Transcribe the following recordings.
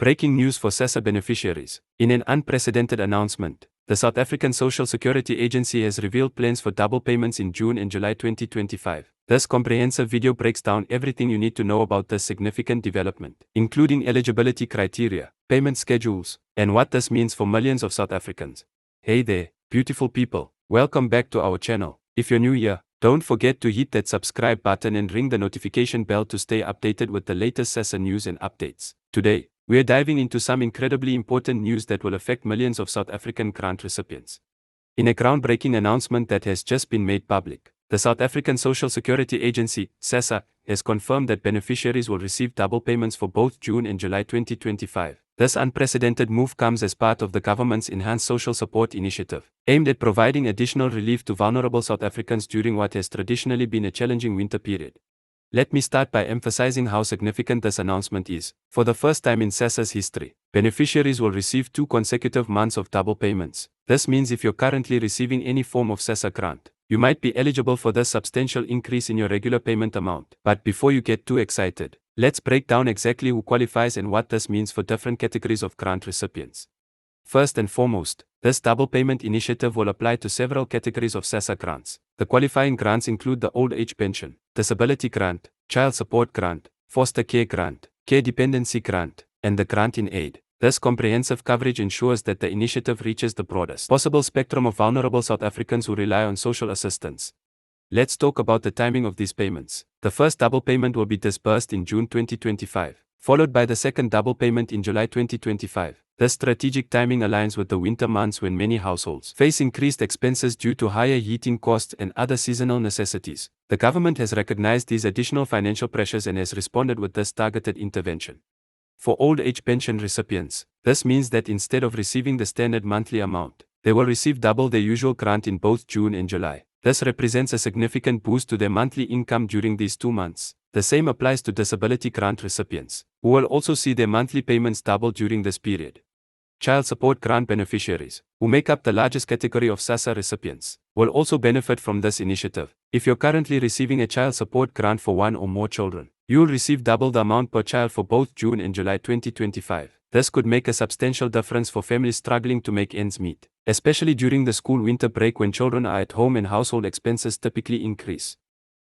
Breaking news for Sassa beneficiaries. In an unprecedented announcement, the South African Social Security Agency has revealed plans for double payments in June and July 2025. This comprehensive video breaks down everything you need to know about this significant development, including eligibility criteria, payment schedules, and what this means for millions of South Africans. Hey there, beautiful people. Welcome back to our channel. If you're new here, don't forget to hit that subscribe button and ring the notification bell to stay updated with the latest Sassa news and updates. Today, we're diving into some incredibly important news that will affect millions of South African grant recipients. In a groundbreaking announcement that has just been made public, the South African Social Security Agency, Sassa, has confirmed that beneficiaries will receive double payments for both June and July 2025. This unprecedented move comes as part of the government's Enhanced Social Support Initiative, aimed at providing additional relief to vulnerable South Africans during what has traditionally been a challenging winter period. Let me start by emphasizing how significant this announcement is. For the first time in Sassa's history, beneficiaries will receive 2 consecutive months of double payments. This means if you're currently receiving any form of Sassa grant, you might be eligible for this substantial increase in your regular payment amount. But before you get too excited, let's break down exactly who qualifies and what this means for different categories of grant recipients. First and foremost, this double payment initiative will apply to several categories of Sassa grants. The qualifying grants include the old age pension, disability grant, child support grant, foster care grant, care dependency grant, and the grant in aid. This comprehensive coverage ensures that the initiative reaches the broadest possible spectrum of vulnerable South Africans who rely on social assistance. Let's talk about the timing of these payments. The first double payment will be disbursed in June 2025, followed by the second double payment in July 2025. This strategic timing aligns with the winter months when many households face increased expenses due to higher heating costs and other seasonal necessities. The government has recognized these additional financial pressures and has responded with this targeted intervention. For old age pension recipients, this means that instead of receiving the standard monthly amount, they will receive double their usual grant in both June and July. This represents a significant boost to their monthly income during these 2 months. The same applies to disability grant recipients, who will also see their monthly payments double during this period. Child support grant beneficiaries, who make up the largest category of Sassa recipients, will also benefit from this initiative. If you're currently receiving a child support grant for 1 or more children, you'll receive double the amount per child for both June and July 2025. This could make a substantial difference for families struggling to make ends meet, especially during the school winter break when children are at home and household expenses typically increase.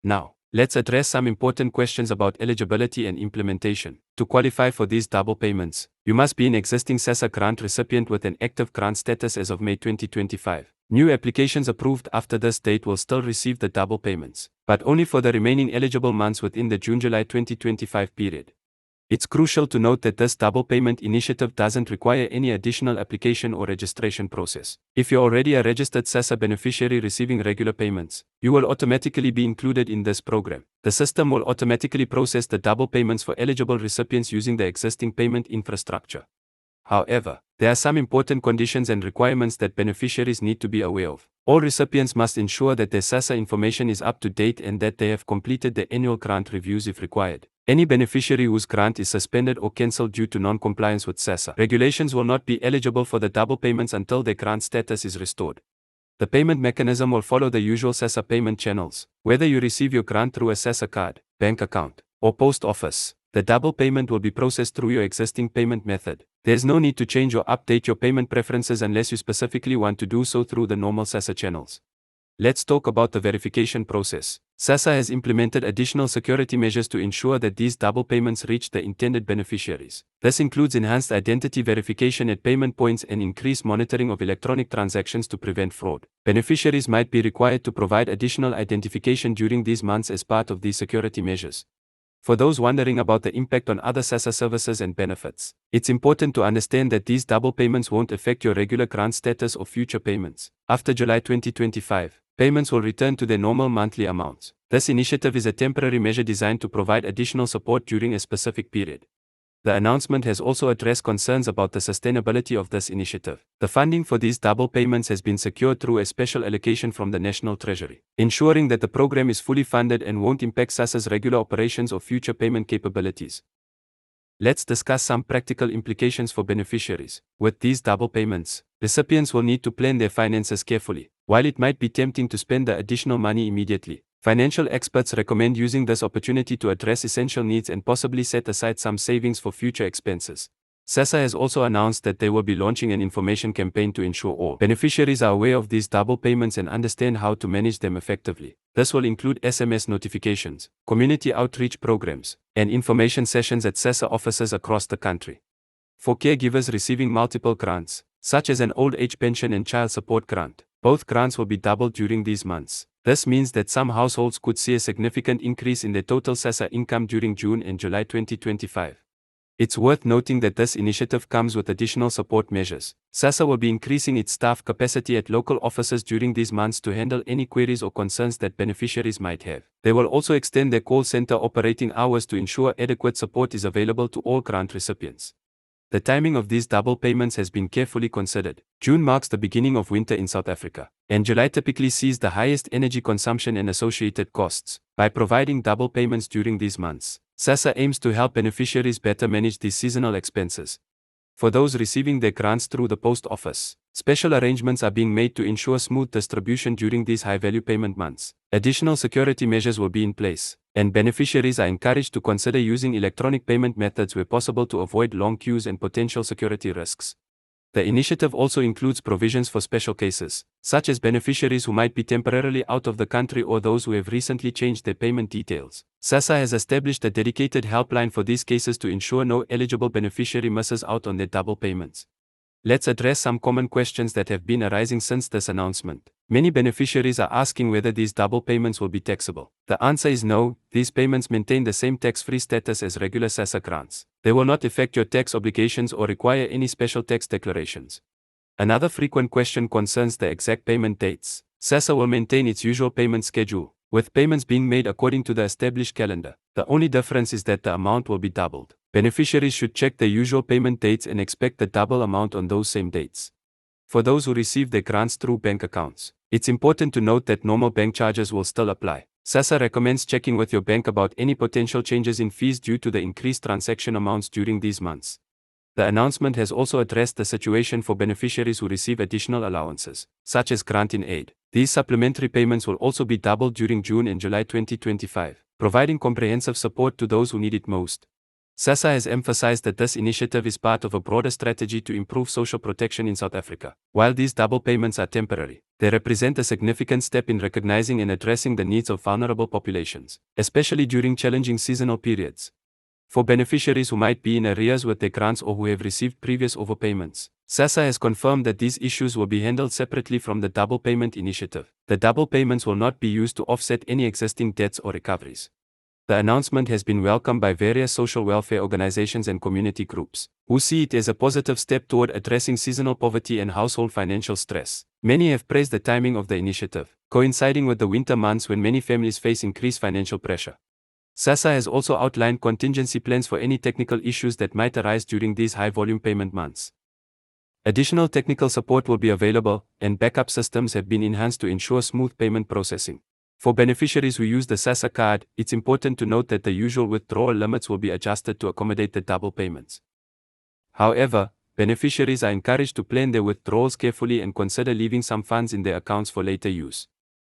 Now, let's address some important questions about eligibility and implementation. To qualify for these double payments, you must be an existing Sassa grant recipient with an active grant status as of May 2025. New applications approved after this date will still receive the double payments, but only for the remaining eligible months within the June-July 2025 period. It's crucial to note that this double payment initiative doesn't require any additional application or registration process. If you're already a registered Sassa beneficiary receiving regular payments, you will automatically be included in this program. The system will automatically process the double payments for eligible recipients using the existing payment infrastructure. However, there are some important conditions and requirements that beneficiaries need to be aware of. All recipients must ensure that their Sassa information is up to date and that they have completed the annual grant reviews if required. Any beneficiary whose grant is suspended or cancelled due to non-compliance with Sassa regulations will not be eligible for the double payments until their grant status is restored. The payment mechanism will follow the usual Sassa payment channels. Whether you receive your grant through a Sassa card, bank account, or post office, the double payment will be processed through your existing payment method. There's no need to change or update your payment preferences unless you specifically want to do so through the normal Sassa channels. Let's talk about the verification process. Sassa has implemented additional security measures to ensure that these double payments reach the intended beneficiaries. This includes enhanced identity verification at payment points and increased monitoring of electronic transactions to prevent fraud. Beneficiaries might be required to provide additional identification during these months as part of these security measures. For those wondering about the impact on other Sassa services and benefits, it's important to understand that these double payments won't affect your regular grant status or future payments. After July 2025, payments will return to their normal monthly amounts. This initiative is a temporary measure designed to provide additional support during a specific period. The announcement has also addressed concerns about the sustainability of this initiative. The funding for these double payments has been secured through a special allocation from the National Treasury, ensuring that the program is fully funded and won't impact Sassa's regular operations or future payment capabilities. Let's discuss some practical implications for beneficiaries. With these double payments, recipients will need to plan their finances carefully. While it might be tempting to spend the additional money immediately, financial experts recommend using this opportunity to address essential needs and possibly set aside some savings for future expenses. Sassa has also announced that they will be launching an information campaign to ensure all beneficiaries are aware of these double payments and understand how to manage them effectively. This will include SMS notifications, community outreach programs, and information sessions at Sassa offices across the country. For caregivers receiving multiple grants, such as an old age pension and child support grant, both grants will be doubled during these months. This means that some households could see a significant increase in their total Sassa income during June and July 2025. It's worth noting that this initiative comes with additional support measures. Sassa will be increasing its staff capacity at local offices during these months to handle any queries or concerns that beneficiaries might have. They will also extend their call center operating hours to ensure adequate support is available to all grant recipients. The timing of these double payments has been carefully considered. June marks the beginning of winter in South Africa, and July typically sees the highest energy consumption and associated costs. By providing double payments during these months, Sassa aims to help beneficiaries better manage these seasonal expenses. For those receiving their grants through the post office, special arrangements are being made to ensure smooth distribution during these high-value payment months. Additional security measures will be in place, and beneficiaries are encouraged to consider using electronic payment methods where possible to avoid long queues and potential security risks. The initiative also includes provisions for special cases, such as beneficiaries who might be temporarily out of the country or those who have recently changed their payment details. Sassa has established a dedicated helpline for these cases to ensure no eligible beneficiary misses out on their double payments. Let's address some common questions that have been arising since this announcement. Many beneficiaries are asking whether these double payments will be taxable. The answer is no. These payments maintain the same tax-free status as regular Sassa grants. They will not affect your tax obligations or require any special tax declarations. Another frequent question concerns the exact payment dates. Sassa will maintain its usual payment schedule, with payments being made according to the established calendar. The only difference is that the amount will be doubled. Beneficiaries should check their usual payment dates and expect the double amount on those same dates. For those who receive their grants through bank accounts, it's important to note that normal bank charges will still apply. Sassa recommends checking with your bank about any potential changes in fees due to the increased transaction amounts during these months. The announcement has also addressed the situation for beneficiaries who receive additional allowances, such as grant in aid. These supplementary payments will also be doubled during June and July 2025, providing comprehensive support to those who need it most. Sassa has emphasized that this initiative is part of a broader strategy to improve social protection in South Africa. While these double payments are temporary, they represent a significant step in recognizing and addressing the needs of vulnerable populations, especially during challenging seasonal periods. For beneficiaries who might be in arrears with their grants or who have received previous overpayments, Sassa has confirmed that these issues will be handled separately from the double payment initiative. The double payments will not be used to offset any existing debts or recoveries. The announcement has been welcomed by various social welfare organizations and community groups, who see it as a positive step toward addressing seasonal poverty and household financial stress. Many have praised the timing of the initiative, coinciding with the winter months when many families face increased financial pressure. Sassa has also outlined contingency plans for any technical issues that might arise during these high-volume payment months. Additional technical support will be available, and backup systems have been enhanced to ensure smooth payment processing. For beneficiaries who use the Sassa card, it's important to note that the usual withdrawal limits will be adjusted to accommodate the double payments. However, beneficiaries are encouraged to plan their withdrawals carefully and consider leaving some funds in their accounts for later use.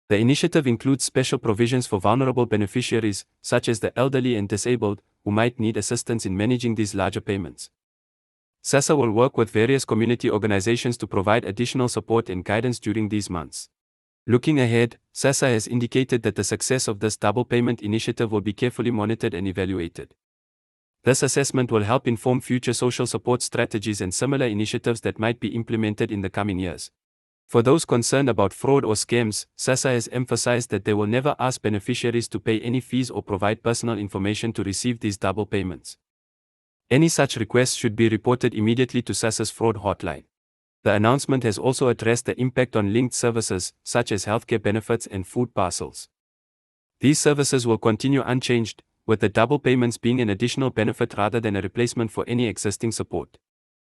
The initiative includes special provisions for vulnerable beneficiaries, such as the elderly and disabled, who might need assistance in managing these larger payments. Sassa will work with various community organizations to provide additional support and guidance during these months. Looking ahead, Sassa has indicated that the success of this double payment initiative will be carefully monitored and evaluated. This assessment will help inform future social support strategies and similar initiatives that might be implemented in the coming years. For those concerned about fraud or scams, Sassa has emphasized that they will never ask beneficiaries to pay any fees or provide personal information to receive these double payments. Any such requests should be reported immediately to Sassa's fraud hotline. The announcement has also addressed the impact on linked services, such as healthcare benefits and food parcels. These services will continue unchanged, with the double payments being an additional benefit rather than a replacement for any existing support.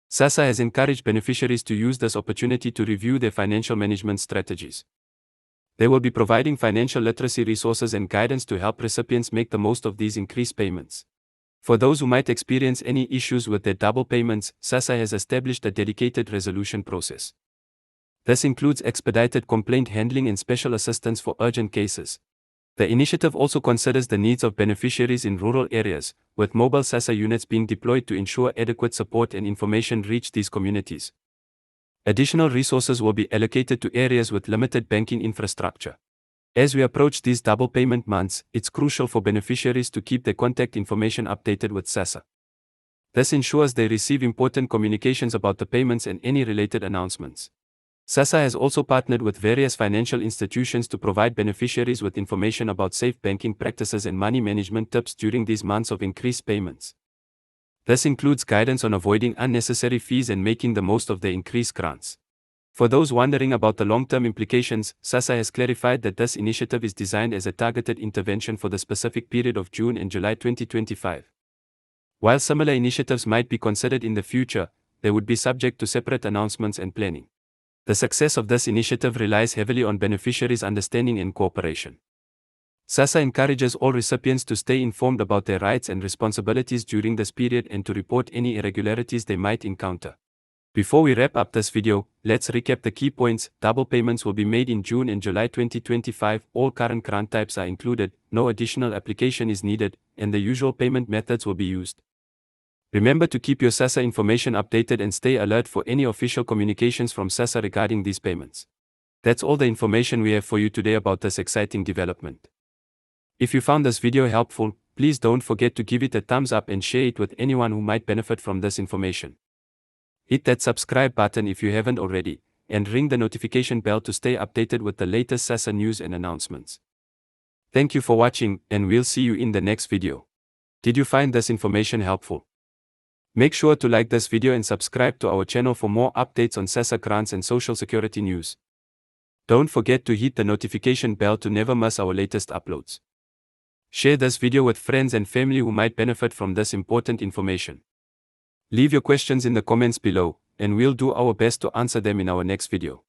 Sassa has encouraged beneficiaries to use this opportunity to review their financial management strategies. They will be providing financial literacy resources and guidance to help recipients make the most of these increased payments. For those who might experience any issues with their double payments, Sassa has established a dedicated resolution process. This includes expedited complaint handling and special assistance for urgent cases. The initiative also considers the needs of beneficiaries in rural areas, with mobile Sassa units being deployed to ensure adequate support and information reach these communities. Additional resources will be allocated to areas with limited banking infrastructure. As we approach these double payment months, it's crucial for beneficiaries to keep their contact information updated with Sassa. This ensures they receive important communications about the payments and any related announcements. Sassa has also partnered with various financial institutions to provide beneficiaries with information about safe banking practices and money management tips during these months of increased payments. This includes guidance on avoiding unnecessary fees and making the most of their increased grants. For those wondering about the long-term implications, Sassa has clarified that this initiative is designed as a targeted intervention for the specific period of June and July 2025. While similar initiatives might be considered in the future, they would be subject to separate announcements and planning. The success of this initiative relies heavily on beneficiaries' understanding and cooperation. Sassa encourages all recipients to stay informed about their rights and responsibilities during this period and to report any irregularities they might encounter. Before we wrap up this video, let's recap the key points. Double payments will be made in June and July 2025. All current grant types are included, no additional application is needed, and the usual payment methods will be used. Remember to keep your Sassa information updated and stay alert for any official communications from Sassa regarding these payments. That's all the information we have for you today about this exciting development. If you found this video helpful, please don't forget to give it a thumbs up and share it with anyone who might benefit from this information. Hit that subscribe button if you haven't already, and ring the notification bell to stay updated with the latest Sassa news and announcements. Thank you for watching, and we'll see you in the next video. Did you find this information helpful? Make sure to like this video and subscribe to our channel for more updates on Sassa grants and social security news. Don't forget to hit the notification bell to never miss our latest uploads. Share this video with friends and family who might benefit from this important information. Leave your questions in the comments below, and we'll do our best to answer them in our next video.